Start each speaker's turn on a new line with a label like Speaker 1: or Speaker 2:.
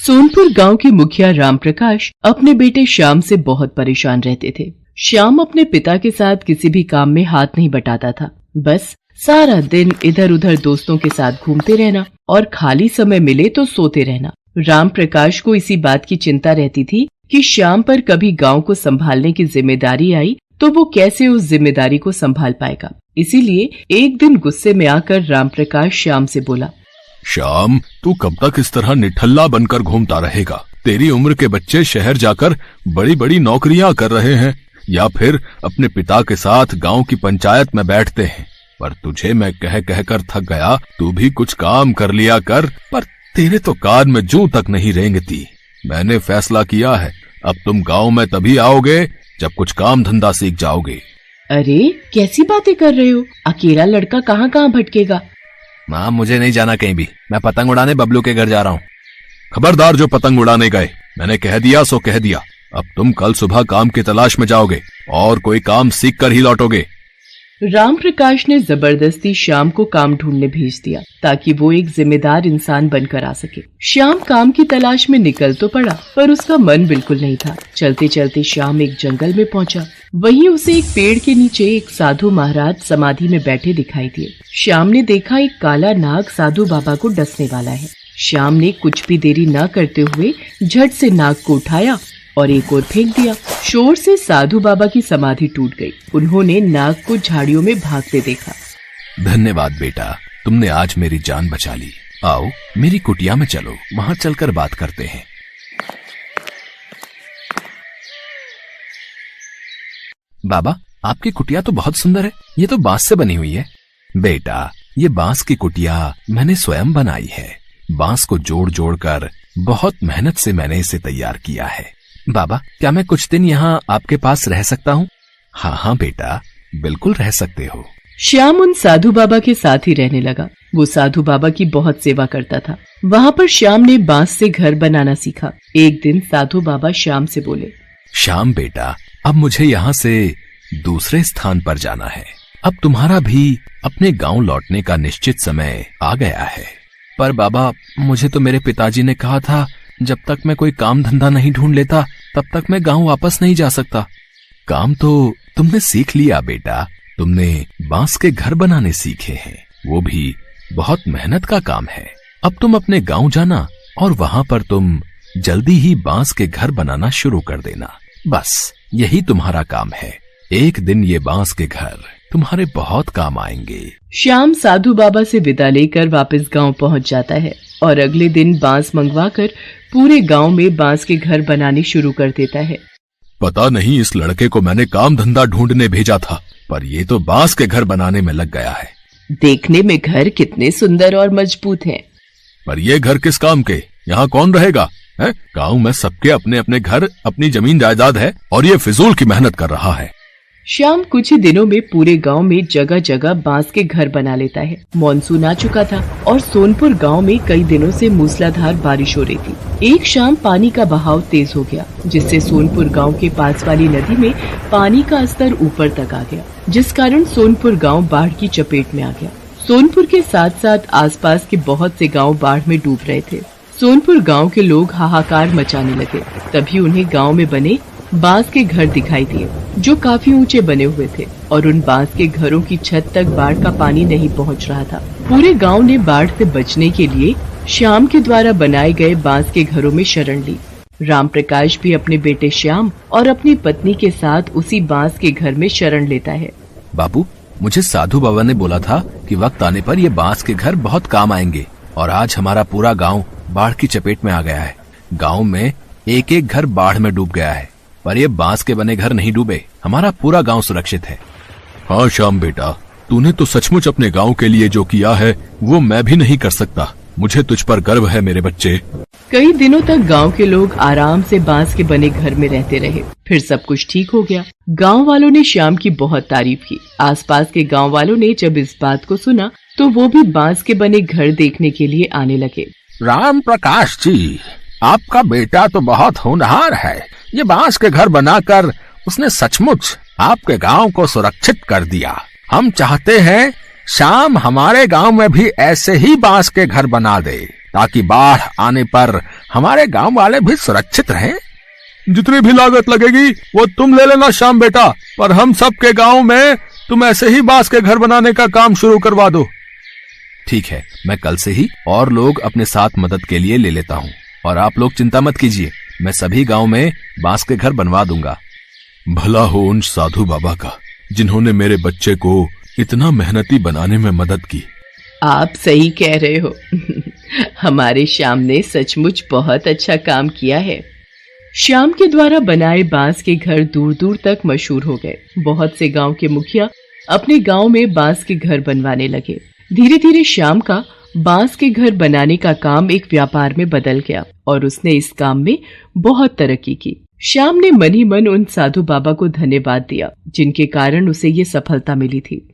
Speaker 1: सोनपुर गांव के मुखिया राम प्रकाश अपने बेटे श्याम से बहुत परेशान रहते थे। श्याम अपने पिता के साथ किसी भी काम में हाथ नहीं बटाता था। बस सारा दिन इधर उधर दोस्तों के साथ घूमते रहना और खाली समय मिले तो सोते रहना। राम प्रकाश को इसी बात की चिंता रहती थी कि श्याम पर कभी गांव को संभालने की जिम्मेदारी आई तो वो कैसे उस जिम्मेदारी को संभाल पाएगा। इसीलिए एक दिन गुस्से में आकर राम प्रकाश श्याम से बोला,
Speaker 2: श्याम, तू कब तक इस तरह निठल्ला बनकर घूमता रहेगा? तेरी उम्र के बच्चे शहर जाकर बड़ी बड़ी नौकरियां कर रहे हैं या फिर अपने पिता के साथ गांव की पंचायत में बैठते हैं। पर तुझे मैं कह कह कर थक गया, तू भी कुछ काम कर लिया कर। पर तेरे तो कान में जूं तक नहीं रेंगती। मैंने फैसला किया है, अब तुम गांव में तभी आओगे जब कुछ काम धंधा सीख जाओगे।
Speaker 1: अरे कैसी बातें कर रहे हो? अकेला लड़का कहाँ कहाँ भटकेगा?
Speaker 2: माँ, मुझे नहीं जाना कहीं भी। मैं पतंग उड़ाने बबलू के घर जा रहा हूँ। खबरदार जो पतंग उड़ाने गए। मैंने कह दिया सो कह दिया। अब तुम कल सुबह काम की तलाश में जाओगे और कोई काम सीख कर ही लौटोगे।
Speaker 1: राम प्रकाश ने जबरदस्ती श्याम को काम ढूंढने भेज दिया ताकि वो एक जिम्मेदार इंसान बनकर आ सके। श्याम काम की तलाश में निकल तो पड़ा पर उसका मन बिल्कुल नहीं था। चलते चलते श्याम एक जंगल में पहुंचा। वहीं उसे एक पेड़ के नीचे एक साधु महाराज समाधि में बैठे दिखाई दिए। श्याम ने देखा एक काला नाग साधु बाबा को डसने वाला है। श्याम ने कुछ भी देरी न करते हुए झट से नाग को उठाया और एक और फेंक दिया। शोर से साधु बाबा की समाधि टूट गई। उन्होंने नाग को झाड़ियों में भागते देखा।
Speaker 2: धन्यवाद बेटा, तुमने आज मेरी जान बचा ली। आओ मेरी कुटिया में चलो, वहाँ चलकर बात करते हैं। बाबा, आपकी कुटिया तो बहुत सुंदर है। ये तो बांस से बनी हुई है। बेटा, ये बांस की कुटिया मैंने स्वयं बनाई है। बांस को जोड़ जोड़ कर बहुत मेहनत से मैंने इसे तैयार किया है। बाबा, क्या मैं कुछ दिन यहाँ आपके पास रह सकता हूँ? हाँ हाँ बेटा, बिल्कुल रह सकते हो।
Speaker 1: श्याम उन साधु बाबा के साथ ही रहने लगा। वो साधु बाबा की बहुत सेवा करता था। वहाँ पर श्याम ने बांस से घर बनाना सीखा। एक दिन साधु बाबा श्याम से बोले,
Speaker 2: श्याम बेटा, अब मुझे यहाँ से दूसरे स्थान पर जाना है। अब तुम्हारा भी अपने गांव लौटने का निश्चित समय आ गया है। पर बाबा, मुझे तो मेरे पिताजी ने कहा था जब तक मैं कोई काम धंधा नहीं ढूंढ लेता तब तक मैं गांव वापस नहीं जा सकता। काम तो तुमने सीख लिया बेटा। तुमने बांस के घर बनाने सीखे हैं, वो भी बहुत मेहनत का काम है। अब तुम अपने गांव जाना और वहां पर तुम जल्दी ही बांस के घर बनाना शुरू कर देना। बस यही तुम्हारा काम है। एक दिन ये बांस के घर तुम्हारे बहुत काम आएंगे।
Speaker 1: श्याम साधु बाबा से विदा लेकर वापस गांव पहुंच जाता है और अगले दिन बांस मंगवाकर पूरे गांव में बांस के घर बनाने शुरू कर देता है।
Speaker 2: पता नहीं इस लड़के को मैंने काम धंधा ढूंढने भेजा था, पर ये तो बांस के घर बनाने में लग गया है।
Speaker 1: देखने में घर कितने सुंदर और मजबूत हैं।
Speaker 2: पर ये घर किस काम के? यहाँ कौन रहेगा? गांव में सबके अपने अपने घर, अपनी जमीन जायदाद है और ये फिजूल की मेहनत कर रहा है।
Speaker 1: श्याम कुछ ही दिनों में पूरे गांव में जगह जगह बांस के घर बना लेता है। मॉनसून आ चुका था और सोनपुर गांव में कई दिनों से मूसलाधार बारिश हो रही थी। एक शाम पानी का बहाव तेज हो गया, जिससे सोनपुर गांव के पास वाली नदी में पानी का स्तर ऊपर तक आ गया, जिस कारण सोनपुर गांव बाढ़ की चपेट में आ गया। सोनपुर के साथ साथ आसपास के बहुत से गाँव बाढ़ में डूब रहे थे। सोनपुर गाँव के लोग हाहाकार मचाने लगे। तभी उन्हें गाँव में बने बांस के घर दिखाई दिए, जो काफी ऊंचे बने हुए थे और उन बांस के घरों की छत तक बाढ़ का पानी नहीं पहुंच रहा था। पूरे गांव ने बाढ़ से बचने के लिए श्याम के द्वारा बनाए गए बांस के घरों में शरण ली। राम प्रकाश भी अपने बेटे श्याम और अपनी पत्नी के साथ उसी बांस के घर में शरण लेता है।
Speaker 2: बाबू, मुझे साधु बाबा ने बोला था कि वक्त आने पर ये बांस के घर बहुत काम आएंगे और आज हमारा पूरा गाँव बाढ़ की चपेट में आ गया है। गाँव में एक एक घर बाढ़ में डूब गया है, पर ये बांस के बने घर नहीं डूबे। हमारा पूरा गांव सुरक्षित है। हाँ श्याम बेटा, तूने तो सचमुच अपने गांव के लिए जो किया है वो मैं भी नहीं कर सकता। मुझे तुझ पर गर्व है मेरे बच्चे।
Speaker 1: कई दिनों तक गांव के लोग आराम से बांस के बने घर में रहते रहे। फिर सब कुछ ठीक हो गया। गांव वालों ने श्याम की बहुत तारीफ की। आसपास के गांव वालों ने जब इस बात को सुना तो वो भी बांस के बने घर देखने के लिए आने लगे।
Speaker 3: राम प्रकाश जी, आपका बेटा तो बहुत होनहार है। ये बांस के घर बनाकर उसने सचमुच आपके गांव को सुरक्षित कर दिया। हम चाहते हैं श्याम हमारे गांव में भी ऐसे ही बांस के घर बना दे, ताकि बाढ़ आने पर हमारे गांव वाले भी सुरक्षित रहें।
Speaker 2: जितनी भी लागत लगेगी वो तुम ले लेना श्याम बेटा, पर हम सब के गांव में तुम ऐसे ही बांस के घर बनाने का काम शुरू करवा दो। ठीक है, मैं कल से ही और लोग अपने साथ मदद के लिए ले लेता हूँ, और आप लोग चिंता मत कीजिए, मैं सभी गांव में बांस के घर बनवा दूंगा। भला हो उन साधु बाबा का जिन्होंने मेरे बच्चे को इतना मेहनती बनाने में मदद की।
Speaker 1: आप सही कह रहे हो। हमारे श्याम ने सचमुच बहुत अच्छा काम किया है। श्याम के द्वारा बनाए बांस के घर दूर दूर तक मशहूर हो गए। बहुत से गांव के मुखिया अपने गांव में बांस के घर बनवाने लगे। धीरे धीरे श्याम का बांस के घर बनाने का काम एक व्यापार में बदल गया और उसने इस काम में बहुत तरक्की की। श्याम ने मन ही मन उन साधु बाबा को धन्यवाद दिया जिनके कारण उसे ये सफलता मिली थी।